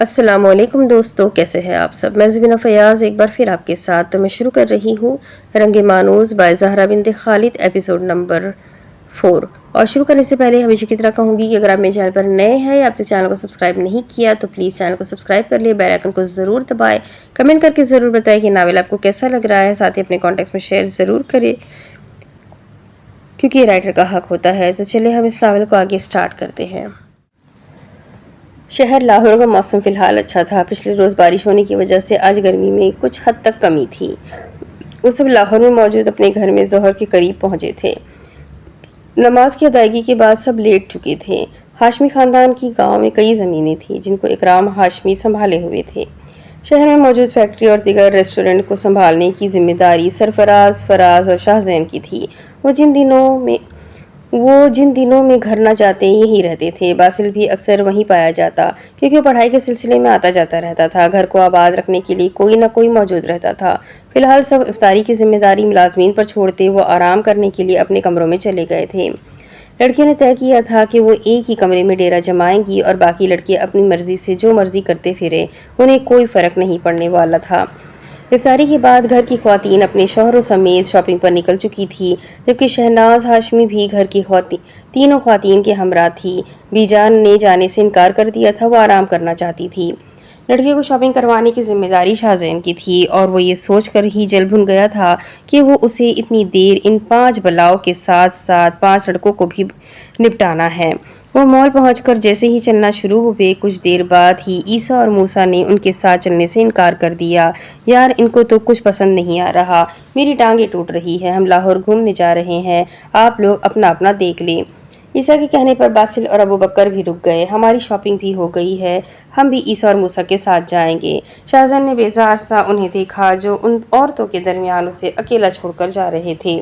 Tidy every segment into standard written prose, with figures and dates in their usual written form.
السلام علیکم دوستو، کیسے ہیں آپ سب؟ میں زبینہ فیاض ایک بار پھر آپ کے ساتھ میں شروع کر رہی ہوں رنگ مانوس بائی زہرا بنت خالد ایپیسوڈ نمبر 4۔ اور شروع کرنے سے پہلے ہمیشہ کی طرح کہوں گی کہ اگر آپ میرے چینل پر نئے ہیں یا آپ نے چینل کو سبسکرائب نہیں کیا تو پلیز چینل کو سبسکرائب کر لیں، بیل آئیکن کو ضرور دبائیں، کمنٹ کر کے ضرور بتائیں کہ ناول آپ کو کیسا لگ رہا ہے، ساتھ ہی اپنے کانٹیکٹس میں شیئر ضرور کریں کیونکہ یہ رائٹر کا حق ہوتا ہے۔ تو چلیں ہم اس ناول کو آگے سٹارٹ کرتے ہیں۔ شہر لاہور کا موسم فی الحال اچھا تھا۔ پچھلے روز بارش ہونے کی وجہ سے آج گرمی میں کچھ حد تک کمی تھی۔ وہ سب لاہور میں موجود اپنے گھر میں ظہر کے قریب پہنچے تھے۔ نماز کی ادائیگی کے بعد سب لیٹ چکے تھے۔ ہاشمی خاندان کی گاؤں میں کئی زمینیں تھیں جن کو اکرام ہاشمی سنبھالے ہوئے تھے۔ شہر میں موجود فیکٹری اور دیگر ریسٹورنٹ کو سنبھالنے کی ذمہ داری سرفراز، فراز اور شاہ زین کی تھی۔ وہ جن دنوں میں گھر نہ جاتے یہیں رہتے تھے۔ باسل بھی اکثر وہیں پایا جاتا کیونکہ وہ پڑھائی کے سلسلے میں آتا جاتا رہتا تھا۔ گھر کو آباد رکھنے کے لیے کوئی نہ کوئی موجود رہتا تھا۔ فی الحال سب افطاری کی ذمہ داری ملازمین پر چھوڑتے وہ آرام کرنے کے لیے اپنے کمروں میں چلے گئے تھے۔ لڑکیوں نے طے کیا تھا کہ وہ ایک ہی کمرے میں ڈیرا جمائیں گی اور باقی لڑکے اپنی مرضی سے جو مرضی کرتے پھریں، انہیں کوئی فرق نہیں پڑنے والا تھا۔ افطاری کے بعد گھر کی خواتین اپنے شوہروں سمیت شاپنگ پر نکل چکی تھی، جبکہ شہناز ہاشمی بھی گھر کی تینوں خواتین کے ہمراہ تھی۔ بی جان نے جانے سے انکار کر دیا تھا، وہ آرام کرنا چاہتی تھی۔ لڑکیوں کو شاپنگ کروانے کی ذمہ داری شاہ زین کی تھی اور وہ یہ سوچ کر ہی جل بھن گیا تھا کہ وہ اسے اتنی دیر ان 5 بلاؤں کے ساتھ ساتھ 5 لڑکوں کو بھی نپٹانا ہے۔ وہ مال پہنچ کر جیسے ہی چلنا شروع ہوئے، کچھ دیر بعد ہی عیسیٰ اور موسیٰ نے ان کے ساتھ چلنے سے انکار کر دیا۔ یار ان کو تو کچھ پسند نہیں آ رہا، میری ٹانگیں ٹوٹ رہی ہے، ہم لاہور گھومنے جا رہے ہیں، آپ لوگ اپنا اپنا دیکھ لیں۔ عیسیٰ کے کہنے پر باسل اور ابو بکر بھی رک گئے۔ ہماری شاپنگ بھی ہو گئی ہے، ہم بھی عیسیٰ اور موسیٰ کے ساتھ جائیں گے۔ شاہ زین نے بیزار سا انہیں دیکھا جو ان عورتوں کے درمیان اسے اکیلا چھوڑ کر جا رہے تھے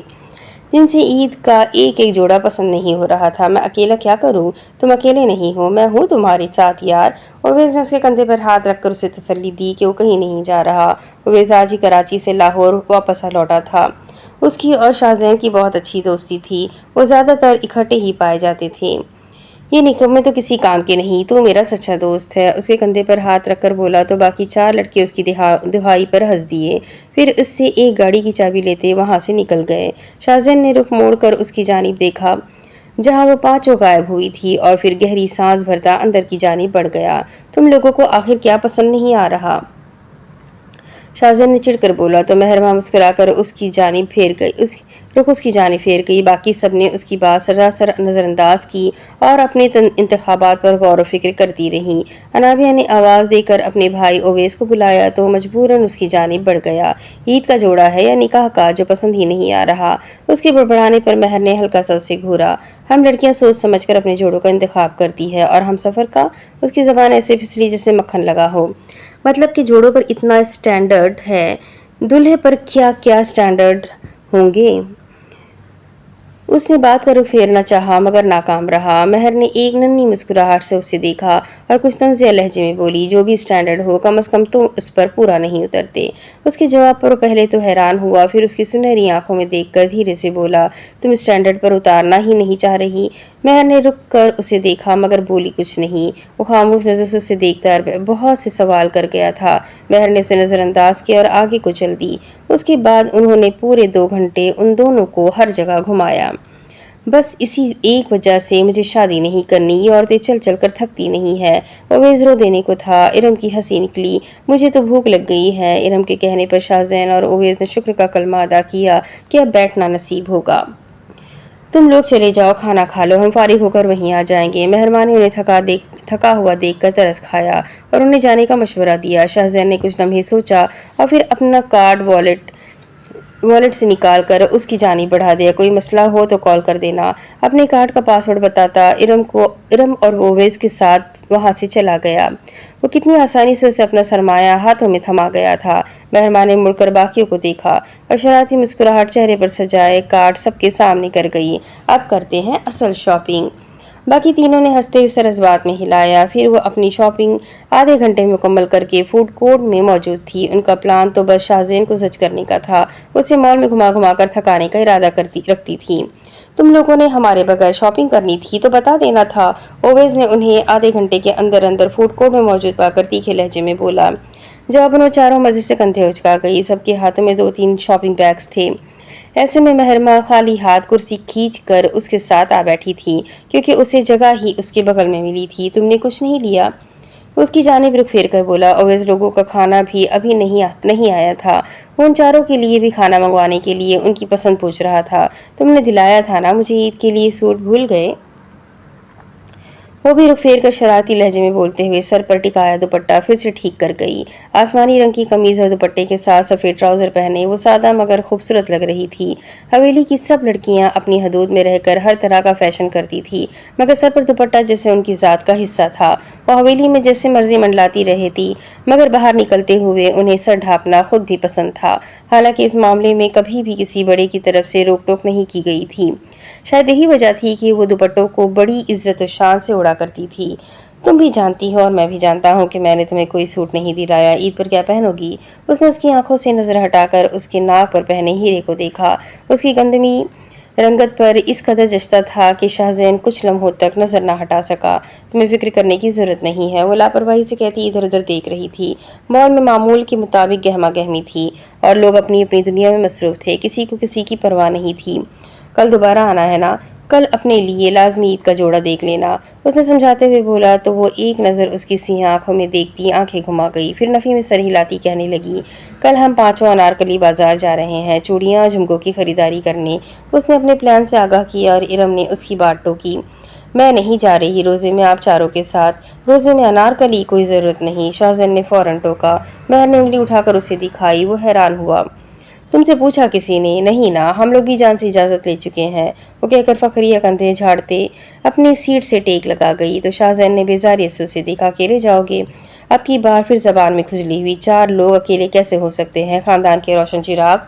جن سے عید کا ایک جوڑا پسند نہیں ہو رہا تھا۔ میں اکیلا کیا کروں؟ تم اکیلے نہیں ہو، میں ہوں تمہارے ساتھ یار۔ اویس نے اس کے کندھے پر ہاتھ رکھ کر اسے تسلی دی کہ وہ کہیں نہیں جا رہا۔ اویس آج ہی کراچی سے لاہور واپس لوٹا تھا۔ اس کی اور شاہ زین کی بہت اچھی دوستی تھی، وہ زیادہ تر اکٹھے ہی پائے جاتے تھے۔ یہ نکمے تو کسی کام کے نہیں، تو میرا سچا دوست ہے، اس کے کندھے پر ہاتھ رکھ کر بولا تو باقی 4 لڑکے اس کی دہائی پر ہنس دیے، پھر اس سے ایک گاڑی کی چابی لیتے وہاں سے نکل گئے۔ شاہ زین نے رخ موڑ کر اس کی جانب دیکھا جہاں وہ پانچوں غائب ہوئی تھی اور پھر گہری سانس بھرتا اندر کی جانب بڑھ گیا۔ تم لوگوں کو آخر کیا پسند نہیں آ رہا؟ شاہ زین نے چڑھ کر بولا تو مہرباں مسکرا کر اس کی جانب پھیر گئی۔ باقی سب نے اس کی بات سراسر نظر انداز کی اور اپنے انتخابات پر غور و فکر کرتی رہیں۔ انابیہ نے آواز دے کر اپنے بھائی اویس کو بلایا تو مجبوراً اس کی جانب بڑھ گیا۔ عید کا جوڑا ہے یا نکاح کا جو پسند ہی نہیں آ رہا؟ اس کے بڑبڑانے پر مہر نے ہلکا سا اسے گھورا۔ ہم لڑکیاں سوچ سمجھ کر اپنے جوڑوں کا انتخاب کرتی ہے اور ہم سفر کا؟ اس کی زبان ایسے پھسلی جیسے مکھن لگا ہو۔ مطلب کہ جوڑوں پر اتنا اسٹینڈرڈ ہے، دلہے پر کیا کیا اسٹینڈرڈ ہوں گے؟ اس نے بات کا رخ پھیرنا چاہا مگر ناکام رہا۔ مہر نے ایک ننھی مسکراہٹ سے اسے دیکھا اور کچھ طنزیہ لہجے میں بولی، جو بھی اسٹینڈرڈ ہو کم از کم تو اس پر پورا نہیں اترتے۔ اس کے جواب پر وہ پہلے تو حیران ہوا، پھر اس کی سنہری آنکھوں میں دیکھ کر دھیرے سے بولا، تم اسٹینڈرڈ پر اتارنا ہی نہیں چاہ رہی؟ مہر نے رک کر اسے دیکھا مگر بولی کچھ نہیں۔ وہ خاموش نظر سے اسے دیکھتا بہت سے سوال کر گیا تھا۔ مہر نے اسے نظر انداز کیا اور آگے کو چل دی۔ اس کے بعد انہوں نے پورے 2 گھنٹے ان دونوں کو ہر جگہ گھمایا۔ بس اسی ایک وجہ سے مجھے شادی نہیں کرنی، یہ عورتیں چل چل کر تھکتی نہیں ہے۔ اویس رو دینے کو تھا، ارم کی ہنسی نکلی، مجھے تو بھوک لگ گئی ہے۔ ارم کے کہنے پر شاہ زین اور اویس نے شکر کا کلمہ ادا کیا کہ اب بیٹھنا نصیب ہوگا۔ تم لوگ چلے جاؤ، کھانا کھا لو، ہم فارغ ہو کر وہیں آ جائیں گے۔ مہربان نے انہیں تھکا ہوا دیکھ کر ترس کھایا اور انہیں جانے کا مشورہ دیا۔ شاہ زین نے کچھ لمحے سوچا اور پھر اپنا کارڈ والٹ سے نکال کر اس کی جانب بڑھا دیا، کوئی مسئلہ ہو تو کال کر دینا۔ اپنے کارڈ کا پاس ورڈ بتاتا ارم اور اویس کے ساتھ وہاں سے چلا گیا۔ وہ کتنی آسانی سے اسے اپنا سرمایہ ہاتھوں میں تھما گیا تھا۔ مہربان نے مڑ کر باقیوں کو دیکھا اور شرارتی مسکراہٹ چہرے پر سجائے کارڈ سب کے سامنے کر گئی، اب کرتے ہیں اصل شاپنگ۔ باقی تینوں نے ہنستے ہوئے سر اس بات میں ہلایا۔ پھر وہ اپنی شاپنگ آدھے گھنٹے میں مکمل کر کے فوڈ کورٹ میں موجود تھی۔ ان کا پلان تو بس شاہ زین کو زج کرنے کا تھا، اسے مال میں گھما گھما کر تھکانے کا ارادہ رکھتی تھی۔ تم لوگوں نے ہمارے بغیر شاپنگ کرنی تھی تو بتا دینا تھا۔ اویس نے انہیں آدھے گھنٹے کے اندر اندر فوڈ کورٹ میں موجود پا کر تیکھے لہجے میں بولا۔ جب انہوں چاروں مزے سے کندھے اچکا گئی، سب کے ہاتھوں میں 2-3 شاپنگ بیگز تھے۔ ایسے میں مہرما خالی ہاتھ کرسی کھینچ کر اس کے ساتھ آ بیٹھی تھی، کیونکہ اسے جگہ ہی اس کے بغل میں ملی تھی۔ تم نے کچھ نہیں لیا؟ اس کی جانب رخ پھیر کر بولا۔ اویس لوگوں کا کھانا بھی ابھی نہیں آیا تھا، وہ ان چاروں کے لیے بھی کھانا منگوانے کے لیے ان کی پسند پوچھ رہا تھا۔ تم نے دلایا تھا نا مجھے عید کے لیے سوٹ، بھول گئے؟ وہ بھی رخ پھیر کر شرارتی لہجے میں بولتے ہوئے سر پر ٹکایا دوپٹہ پھر سے ٹھیک کر گئی۔ آسمانی رنگ کی قمیض اور دوپٹے کے ساتھ سفید ٹراؤزر پہنے وہ سادہ مگر خوبصورت لگ رہی تھی۔ حویلی کی سب لڑکیاں اپنی حدود میں رہ کر ہر طرح کا فیشن کرتی تھی، مگر سر پر دوپٹہ جیسے ان کی ذات کا حصہ تھا۔ وہ حویلی میں جیسے مرضی منڈلاتی رہتی، مگر باہر نکلتے ہوئے انہیں سر ڈھانپنا خود بھی پسند تھا، حالانکہ اس معاملے میں کبھی بھی کسی بڑے کی طرف سے روک ٹوک نہیں کی گئی تھی۔ شاید یہی وجہ تھی کہ وہ دوپٹوں کو بڑی عزت و شان سے اڑا کرتی تھی۔ تم بھی جانتی ہو اور میں بھی جانتا ہوں کہ میں نے تمہیں کوئی سوٹ نہیں دلایا، عید پر کیا پہنو گی؟ اس نے اس کی آنکھوں سے نظر ہٹا کر اس کے ناک پر پہنے ہیرے کو دیکھا۔ اس کی گندمی رنگت پر اس قدر جچتا تھا کہ شاہزین کچھ لمحوں تک نظر نہ ہٹا سکا۔ تمہیں فکر کرنے کی ضرورت نہیں ہے، وہ لاپرواہی سے کہتی ادھر ادھر دیکھ رہی تھی۔ مال میں معمول کے مطابق گہما گہمی تھی اور لوگ اپنی اپنی دنیا میں مصروف تھے، کسی کو کسی کی پرواہ نہیں تھی۔ کل دوبارہ آنا ہے نا؟ کل اپنے لیے لازمی عید کا جوڑا دیکھ لینا، اس نے سمجھاتے ہوئے بولا تو وہ ایک نظر اس کی سیاہ آنکھوں میں دیکھتی آنکھیں گھما گئی، پھر نفی میں سر ہلاتی کہنے لگی، کل ہم پانچوں انارکلی بازار جا رہے ہیں چوڑیاں جھمکوں کی خریداری کرنے۔ اس نے اپنے پلان سے آگاہ کیا اور ارم نے اس کی بات ٹوکی۔ میں نہیں جا رہی روزے میں آپ چاروں کے ساتھ، روزے میں انارکلی کوئی ضرورت نہیں، شاہزین نے فوراً ٹوکا۔ مہر نے انگلی اٹھا کر اسے دکھائی، وہ حیران ہوا۔ تم سے پوچھا کسی نے؟ نہیں نا، ہم لوگ بھی جان سے اجازت لے چکے ہیں، وہ کہہ کر فخریہ کندھے جھاڑتے اپنی سیٹ سے ٹیک لگا گئی تو شاہزین نے بیزاریت سے اسے دیکھا۔ اکیلے جاؤ گے؟ اب کی بار پھر زبان میں کھجلی ہوئی، 4 لوگ اکیلے کیسے ہو سکتے ہیں، خاندان کے روشن چراغ۔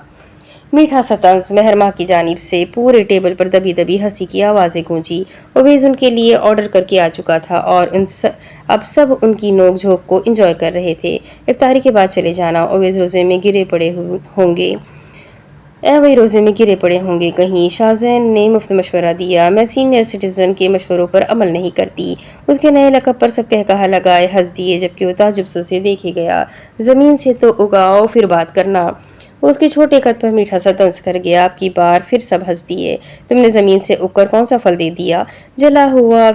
میٹھا سا طنز مہرما کی جانب سے پورے ٹیبل پر دبی دبی ہنسی کی آوازیں گونجی۔ اویس ان کے لیے آرڈر کر کے آ چکا تھا اور اب سب ان کی نوک جھوک کو انجوائے کر رہے تھے۔ افطاری کے بعد چلے جانا، اویس روزے میں گرے پڑے ہوں گے کہیں، شاہزین نے مفت مشورہ دیا۔ میں سینئر سٹیزن کے مشوروں پر عمل نہیں کرتی۔ اس کے نئے لقب پر سب کہا لگائے ہنس دیے، جبکہ وہ تعجب سے اسے دیکھے گیا۔ زمین سے تو اگاؤ پھر بات کرنا۔ وہ اس کے چھوٹے قد پر میٹھا سا طنز کر گیا۔ اب کی بار پھر سب ہنس دیے۔ تم نے زمین سے اگ کر کون سا پھل دے دیا؟ جلا ہوا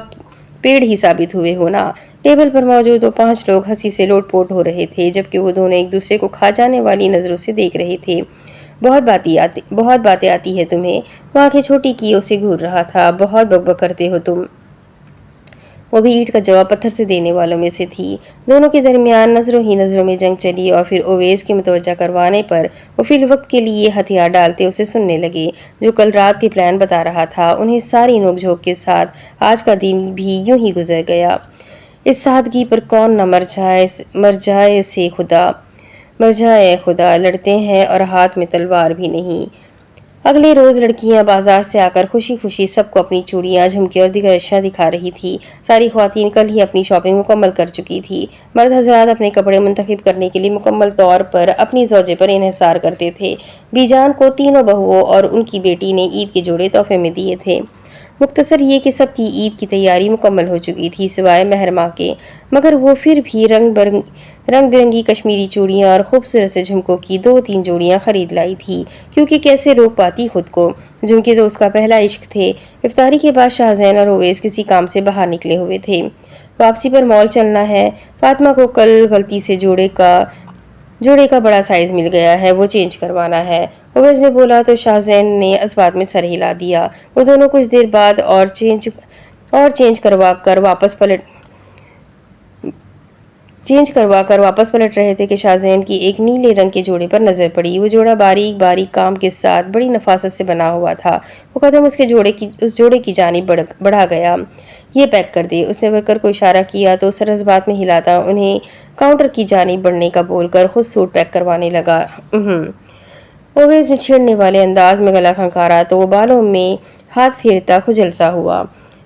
پیڑ ہی ثابت ہوئے ہو نا۔ ٹیبل پر موجود وہ 5 لوگ ہنسی سے لوٹ پوٹ ہو رہے تھے، جبکہ وہ دونوں ایک دوسرے کو کھا جانے والی نظروں سے دیکھ رہے تھے۔ بہت باتیں آتی ہے تمہیں، وہ آنکھیں چھوٹی کیے اسے گھور رہا تھا۔ بہت بک بک کرتے ہو تم۔ وہ بھی اینٹ کا جواب پتھر سے دینے والوں میں سے تھی۔ دونوں کے درمیان نظروں ہی نظروں میں جنگ چلی اور پھر اویس کے متوجہ کروانے پر وہ فی الوقت کے لیے ہتھیار ڈالتے اسے سننے لگے، جو کل رات کے پلان بتا رہا تھا۔ انہیں ساری نوک جھوک کے ساتھ آج کا دن بھی یوں ہی گزر گیا۔ اس سادگی پر کون نہ مر جائے خدا، لڑتے ہیں اور ہاتھ میں تلوار بھی نہیں۔ اگلے روز لڑکیاں بازار سے آ کر خوشی خوشی سب کو اپنی چوڑیاں، جھمکے اور دیگر اشیاء دکھا رہی تھی۔ ساری خواتین کل ہی اپنی شاپنگ مکمل کر چکی تھی۔ مرد حضرات اپنے کپڑے منتخب کرنے کے لیے مکمل طور پر اپنی زوجے پر انحصار کرتے تھے۔ بی جان کو تینوں بہوؤں اور ان کی بیٹی نے عید کے جوڑے تحفے میں دیے تھے۔ مختصر یہ کہ سب کی عید کی تیاری مکمل ہو چکی تھی سوائے مہرما کے، مگر وہ پھر بھی رنگ برنگی کشمیری چوڑیاں اور خوبصورت سے جھمکوں کی 2-3 جوڑیاں خرید لائی تھی، کیونکہ کیسے روک پاتی خود کو، جھمکے تو اس کا پہلا عشق تھے۔ افطاری کے بعد شاہزین اور اویس کسی کام سے باہر نکلے ہوئے تھے۔ واپسی پر مال چلنا ہے، فاطمہ کو کل غلطی سے جوڑے کا بڑا سائز مل گیا ہے، وہ چینج کروانا ہے، اویس نے بولا تو شاہزین نے اسبات میں سر ہلا دیا۔ وہ دونوں کچھ دیر بعد اور چینج کروا کر واپس پلٹ رہے تھے کہ شاہزین کی ایک نیلے رنگ کے جوڑے پر نظر پڑی۔ وہ جوڑا باریک باریک کام کے ساتھ بڑی نفاست سے بنا ہوا تھا۔ وہ قدم اس جوڑے کی جانب بڑھا گیا۔ یہ پیک کر دے، اس نے ورکر کو اشارہ کیا تو سر اسبات میں ہلاتا انہیں کاؤنٹر کی جانب بڑھنے کا بول کر خود سوٹ پیک کروانے لگا۔ اویس نے چھیڑنے والے انداز میں گلا کھنکارا تو وہ بالوں میں ہاتھ پھیرتا خجل سا ہوا۔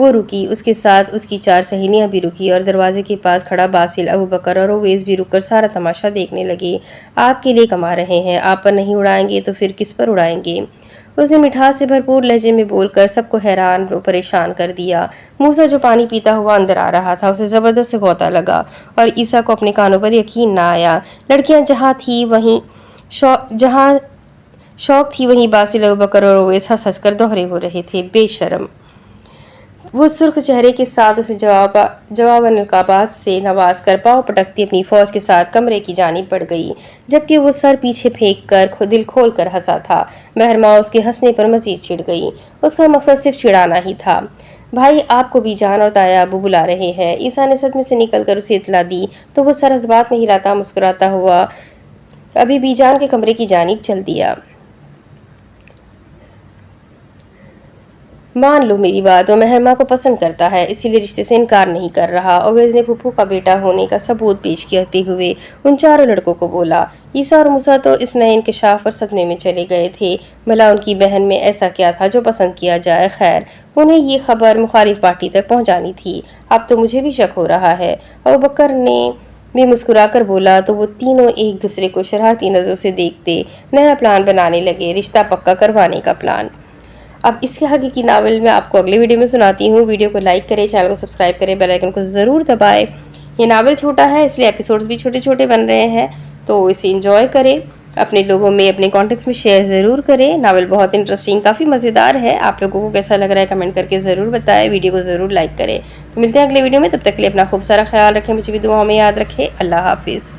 وہ رکی، اس کے ساتھ اس کی 4 سہیلیاں بھی رکی اور دروازے کے پاس کھڑا باسل، ابوبکر اور اویس بھی رک کر سارا تماشا دیکھنے لگے۔ آپ کے لیے کما رہے ہیں، آپ پر نہیں اڑائیں گے تو پھر کس پر اڑائیں گے؟ اس نے مٹھاس سے بھرپور لہجے میں بول کر سب کو حیران و پریشان کر دیا۔ موسیٰ جو پانی پیتا ہوا اندر آ رہا تھا، اسے زبردست غوطہ لگا اور عیسیٰ کو اپنے کانوں پر یقین نہ آیا۔ لڑکیاں جہاں شوق تھی وہیں باسل، ابوبکر اور اویس ہنس ہنس کر دوہرے ہو رہے تھے۔ بے شرم! وہ سرخ چہرے کے ساتھ اسے جواباً القابات سے نواز کر پاؤں پٹکتی اپنی فوج کے ساتھ کمرے کی جانب بڑھ گئی، جبکہ وہ سر پیچھے پھینک کر دل کھول کر ہنسا تھا۔ مہرماں اس کے ہنسنے پر مزید چڑ گئی۔ اس کا مقصد صرف چڑانا ہی تھا۔ بھائی، آپ کو بی جان اور تایا ابو بلا رہے ہیں۔ عیسیٰ نے صدمے سے نکل کر اسے اطلاع دی تو وہ سر اس بات میں ہلاتا مسکراتا ہوا ابھی بی جان کے کمرے کی جانب چل دیا۔ مان لو میری بات، وہ مہرماں کو پسند کرتا ہے، اسی لیے رشتے سے انکار نہیں کر رہا۔ اویس نے پھپھو کا بیٹا ہونے کا ثبوت پیش کرتے ہوئے ان 4 لڑکوں کو بولا۔ عیسیٰ اور موسیٰ تو اس نئے انکشاف پر صدمے میں چلے گئے تھے۔ بھلا ان کی بہن میں ایسا کیا تھا جو پسند کیا جائے؟ خیر، انہیں یہ خبر مخالف پارٹی تک پہنچانی تھی۔ اب تو مجھے بھی شک ہو رہا ہے، ابوبکر نے بھی مسکرا کر بولا تو وہ تینوں ایک دوسرے کو شرارتی نظروں سے دیکھتے نیا پلان بنانے لگے، رشتہ پکا کروانے کا پلان۔ اب اس کے حقیقی ناول میں آپ کو اگلے ویڈیو میں سناتی ہوں۔ ویڈیو کو لائک کریں، چینل کو سبسکرائب کریں، بیل آئیکن کو ضرور دبائیں۔ یہ ناول چھوٹا ہے اس لیے ایپیسوڈز بھی چھوٹے چھوٹے بن رہے ہیں، تو اسے انجوائے کریں، اپنے لوگوں میں، اپنے کانٹیکٹس میں شیئر ضرور کریں۔ ناول بہت انٹرسٹنگ، کافی مزیدار ہے۔ آپ لوگوں کو کیسا لگ رہا ہے کمنٹ کر کے ضرور بتائیں، ویڈیو کو ضرور لائک کریں۔ تو ملتے ہیں اگلے ویڈیو میں، تب تک کے لیے اپنا خوب سارا خیال رکھیں، مجھے بھی دعاؤں میں یاد رکھیں۔ اللہ حافظ۔